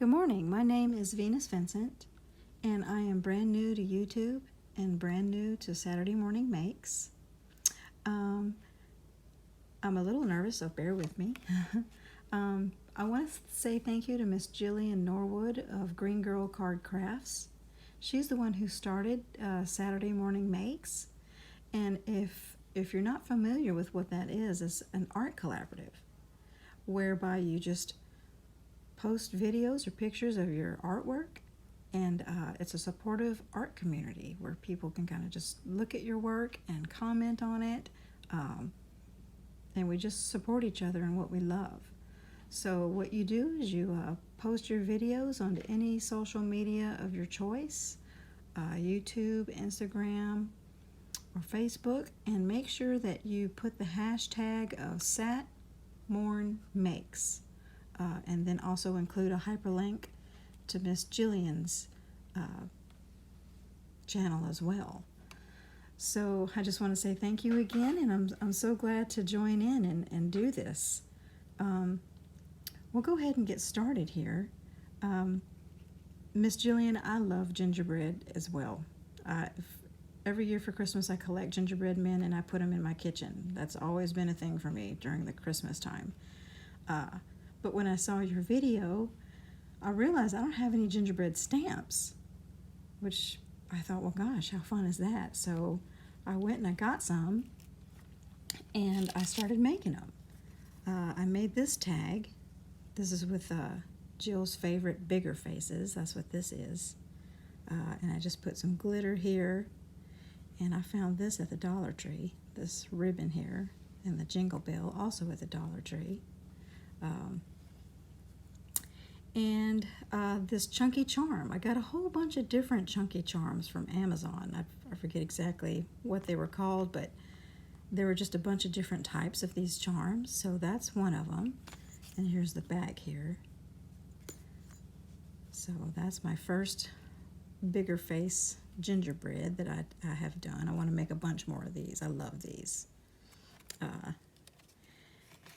Good morning. My name is Venus Vincent, and I am brand new to YouTube and brand new to Saturday Morning Makes. Um, I'm a little nervous, so bear with me. I want to say thank you to Miss Jillian Norwood of Green Girl Card Crafts. She's the one who started Saturday Morning Makes, and if you're not familiar with what that is, it's an art collaborative whereby you just post videos or pictures of your artwork, and it's a supportive art community where people can kind of just look at your work and comment on it, and we just support each other in what we love. So what you do is you post your videos onto any social media of your choice, YouTube, Instagram, or Facebook, and make sure that you put the hashtag of SatMornMakes. And then also include a hyperlink to Miss Jillian's channel as well. So I just want to say thank you again, and I'm so glad to join in and do this. We'll go ahead and get started here. Miss Jillian, I love gingerbread as well. Every year for Christmas I collect gingerbread men and I put them in my kitchen. That's always been a thing for me during the Christmas time. But when I saw your video, I realized I don't have any gingerbread stamps, which I thought, well, gosh, how fun is that? So I went and I got some, and I started making them. I made this tag. This is with Jill's favorite bigger faces. That's what this is. And I just put some glitter here, and I found this at the Dollar Tree, this ribbon here, and the jingle bell, also at the Dollar Tree. And this chunky charm. I got a whole bunch of different chunky charms from Amazon. I forget exactly what they were called, but there were just a bunch of different types of these charms. So that's one of them. And here's the back here. So that's my first bigger face gingerbread that I have done. I want to make a bunch more of these. I love these.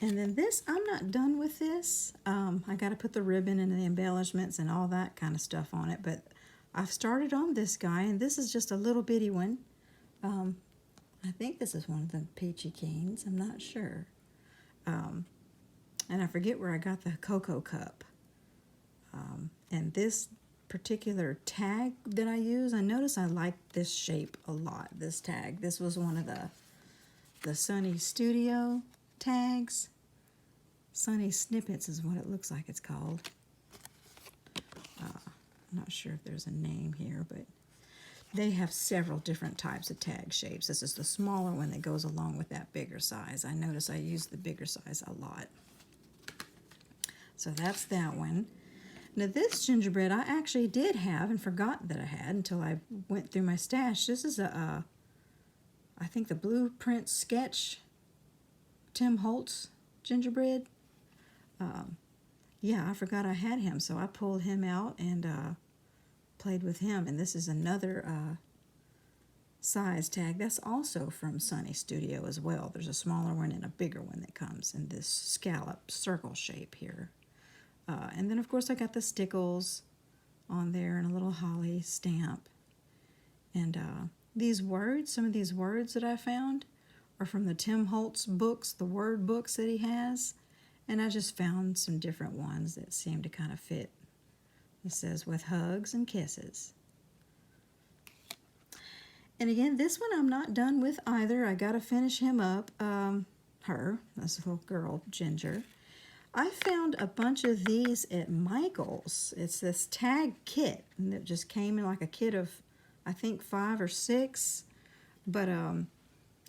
And then this, I'm not done with this. I got to put the ribbon and the embellishments and all that kind of stuff on it. But I've started on this guy, and this is just a little bitty one. I think this is one of the Peachy Keens. I'm not sure. And I forget where I got the cocoa cup. And this particular tag that I use, I notice I like this shape a lot, this tag. This was one of the Sunny Studio tags. Sunny Snippets is what it looks like it's called. I'm not sure if there's a name here, but they have several different types of tag shapes. This is the smaller one that goes along with that bigger size. I notice I use the bigger size a lot. So that's that one. Now this gingerbread I actually did have and forgot that I had until I went through my stash. This is I think the Blueprint Sketch Tim Holtz gingerbread. Yeah, I forgot I had him, so I pulled him out and played with him. And this is another size tag. That's also from Sunny Studio as well. There's a smaller one and a bigger one that comes in this scallop circle shape here. And then, of course, I got the stickles on there and a little holly stamp. And these words, some of these words that I found are from the Tim Holtz books, the word books that he has. And I just found some different ones that seem to kind of fit. It says, with hugs and kisses. And again, this one I'm not done with either. I got to finish him up. That's a little girl, Ginger. I found a bunch of these at Michael's. It's this tag kit, and it just came in like a kit of, I think, 5 or 6. But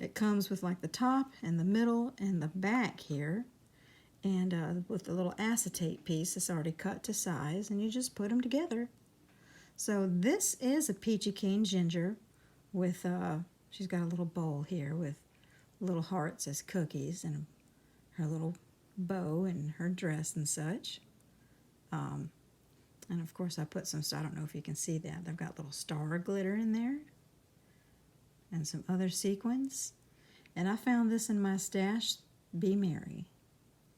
it comes with like the top and the middle and the back here. And with the little acetate piece that's already cut to size, and you just put them together. So this is a Peachy Keen ginger with, she's got a little bowl here with little hearts as cookies and her little bow and her dress and such. And of course I put some, I don't know if you can see that, I've got little star glitter in there and some other sequins. And I found this in my stash, Be Merry.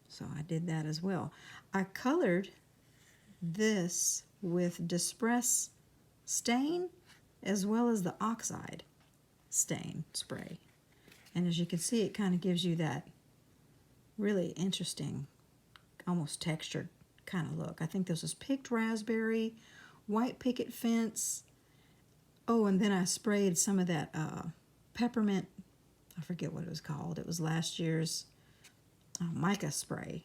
So I did that as well. I colored this with Distress stain as well as the oxide stain spray. And as you can see, it kind of gives you that really interesting, almost textured kind of look. I think this was picked raspberry, white picket fence. Oh, and then I sprayed some of that peppermint, I forget what it was called. It was last year's mica spray.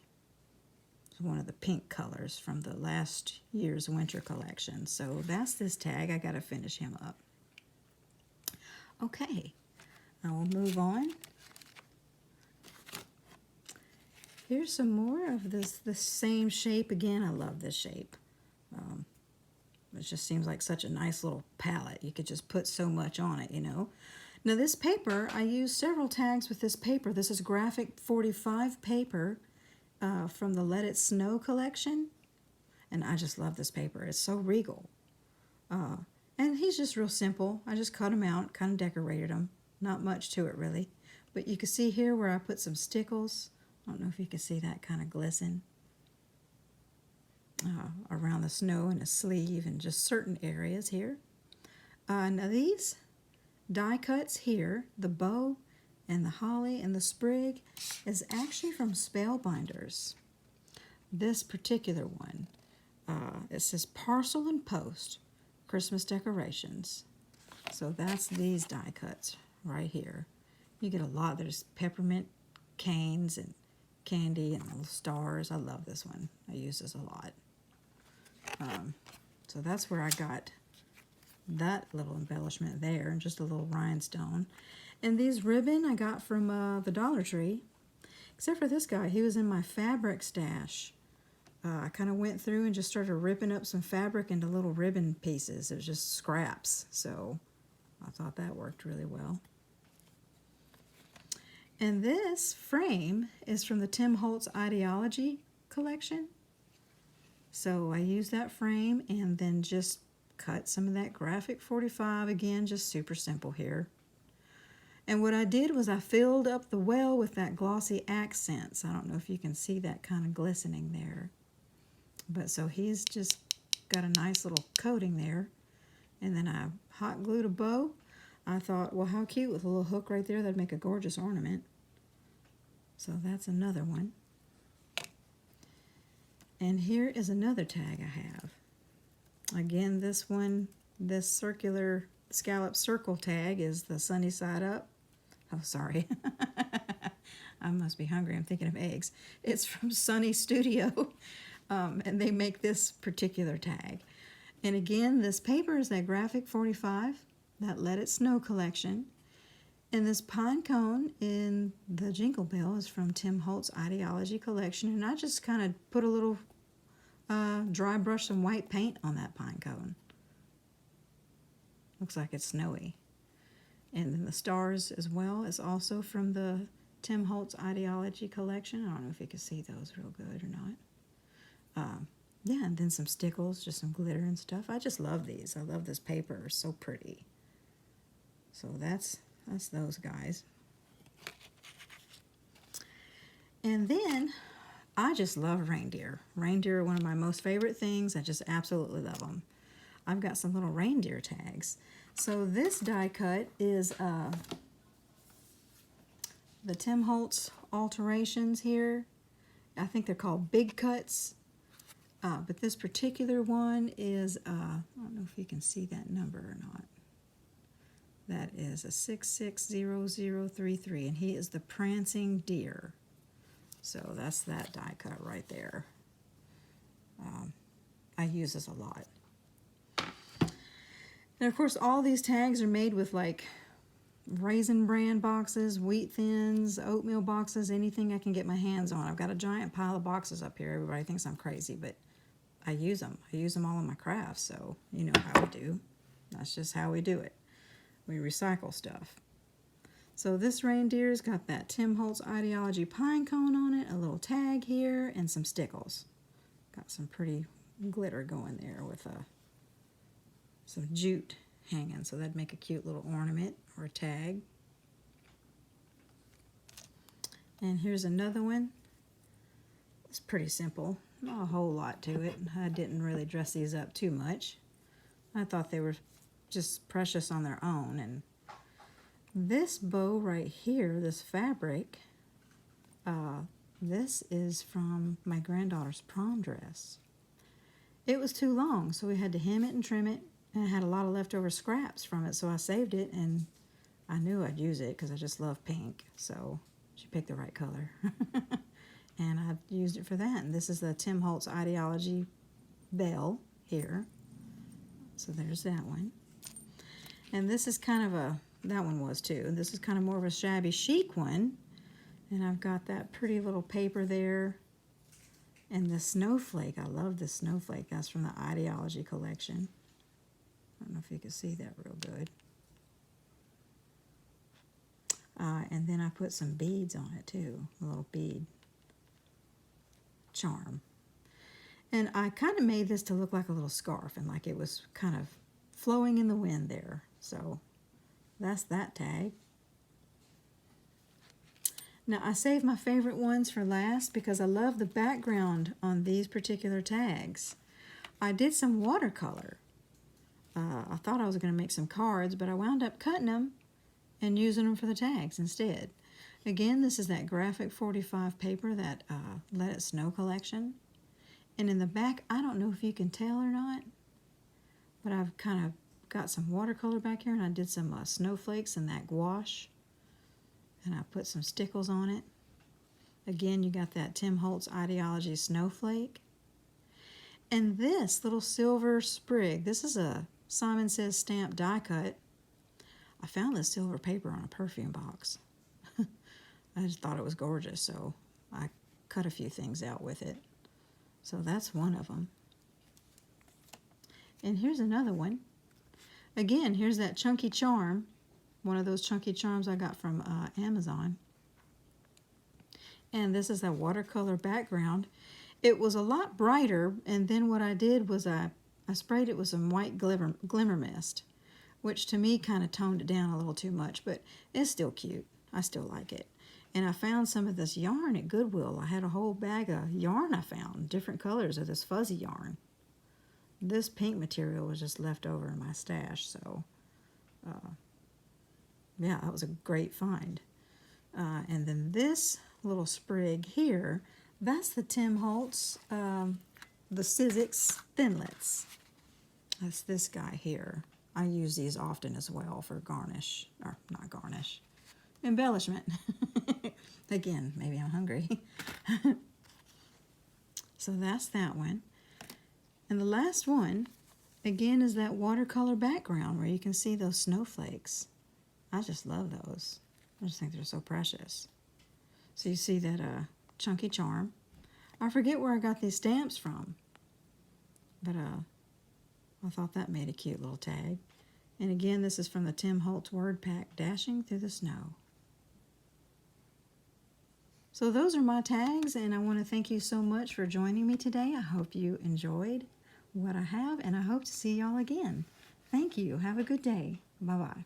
It's one of the pink colors from the last year's winter collection. So that's this tag. I got to finish him up. Okay, I will move on. Here's some more of the same shape again. I love this shape. It just seems like such a nice little palette. You could just put so much on it, you know. Now this paper, I used several tags with this paper. This is Graphic 45 paper from the Let It Snow collection. And I just love this paper. It's so regal. And he's just real simple. I just cut him out, kind of decorated him. Not much to it really. But you can see here where I put some stickles. I don't know if you can see that kind of glisten around the snow and the sleeve and just certain areas here. Now these die cuts here, the bow and the holly and the sprig, is actually from Spellbinders. This particular one, it says Parcel and Post Christmas Decorations. So that's these die cuts right here. You get a lot. There's peppermint canes and candy and little stars. I love this one. I use this a lot. So that's where I got that little embellishment there, and just a little rhinestone. And these ribbon I got from the Dollar Tree, except for this guy. He was in my fabric stash. I kind of went through and just started ripping up some fabric into little ribbon pieces. It was just scraps, so I thought that worked really well. And this frame is from the Tim Holtz Ideology collection. So I used that frame and then just cut some of that Graphic 45, again, just super simple here. And what I did was I filled up the well with that glossy accents. I don't know if you can see that kind of glistening there. But so he's just got a nice little coating there. And then I hot glued a bow. I thought, well, how cute with a little hook right there. That'd make a gorgeous ornament. So that's another one. And here is another tag I have. Again, this one, this circular scallop circle tag is the Sunny Side Up. Oh, sorry. I must be hungry. I'm thinking of eggs. It's from Sunny Studio, and they make this particular tag. And again, this paper is that Graphic 45, that Let It Snow collection. And this pine cone in the Jingle Bell is from Tim Holtz Ideology collection. And I just kind of put a little dry brush some white paint on that pine cone. Looks like it's snowy. And then the stars as well is also from the Tim Holtz Ideology collection. I don't know if you can see those real good or not. Yeah, and then some stickles, just some glitter and stuff. I just love these. I love this paper. It's so pretty. So that's those guys. And then I just love reindeer. Reindeer are one of my most favorite things. I just absolutely love them. I've got some little reindeer tags. So this die cut is the Tim Holtz alterations here. I think they're called big cuts. But this particular one is, I don't know if you can see that number or not. That is a 660033, and he is the Prancing Deer. So that's that die cut right there. I use this a lot. And of course, all these tags are made with like Raisin Bran boxes, Wheat Thins, oatmeal boxes, anything I can get my hands on. I've got a giant pile of boxes up here. Everybody thinks I'm crazy, but I use them. I use them all in my crafts, so you know how we do. That's just how we do it. We recycle stuff. So this reindeer's got that Tim Holtz Ideology pine cone on it, a little tag here, and some stickles. Got some pretty glitter going there with some jute hanging, so that'd make a cute little ornament or a tag. And here's another one. It's pretty simple. Not a whole lot to it. I didn't really dress these up too much. I thought they were just precious on their own. And this bow right here, this fabric, this is from my granddaughter's prom dress. It was too long, so we had to hem it and trim it, and I had a lot of leftover scraps from it, so I saved it, and I knew I'd use it because I just love pink, so she picked the right color. And I've used it for that. And this is the Tim Holtz Ideology bell here. So there's that one. And this is kind of a, that one was too. This is kind of more of a shabby chic one. And I've got that pretty little paper there. And the snowflake, I love this snowflake. That's from the Ideology collection. I don't know if you can see that real good. And then I put some beads on it too, a little bead charm. And I kind of made this to look like a little scarf and like it was kind of flowing in the wind there. So that's that tag. Now I saved my favorite ones for last because I love the background on these particular tags. I did some watercolor. I thought I was going to make some cards, but I wound up cutting them and using them for the tags instead. Again, this is that Graphic 45 paper, that Let It Snow collection. And in the back, I don't know if you can tell or not, but I've kind of got some watercolor back here, and I did some snowflakes and that gouache. And I put some stickles on it. Again, you got that Tim Holtz Ideology snowflake. And this little silver sprig, this is a Simon Says stamp die cut. I found this silver paper on a perfume box. I just thought it was gorgeous, so I cut a few things out with it. So that's one of them. And here's another one. Again, here's that chunky charm. One of those chunky charms I got from Amazon. And this is that watercolor background. It was a lot brighter, and then what I did was I sprayed it with some white glimmer mist, which to me kind of toned it down a little too much, but it's still cute. I still like it. And I found some of this yarn at Goodwill. I had a whole bag of yarn I found, different colors of this fuzzy yarn. This pink material was just left over in my stash, so yeah, that was a great find. And then this little sprig here, that's the Tim Holtz, the Sizzix Thinlits. That's this guy here. I use these often as well for garnish, or not garnish, embellishment. Again, maybe I'm hungry. So that's that one. And the last one, again, is that watercolor background where you can see those snowflakes. I just love those. I just think they're so precious. So you see that chunky charm. I forget where I got these stamps from, but I thought that made a cute little tag. And again, this is from the Tim Holtz Word Pack, Dashing Through the Snow. So those are my tags, and I want to thank you so much for joining me today. I hope you enjoyed what I have, and I hope to see y'all again. Thank you. Have a good day. Bye-bye.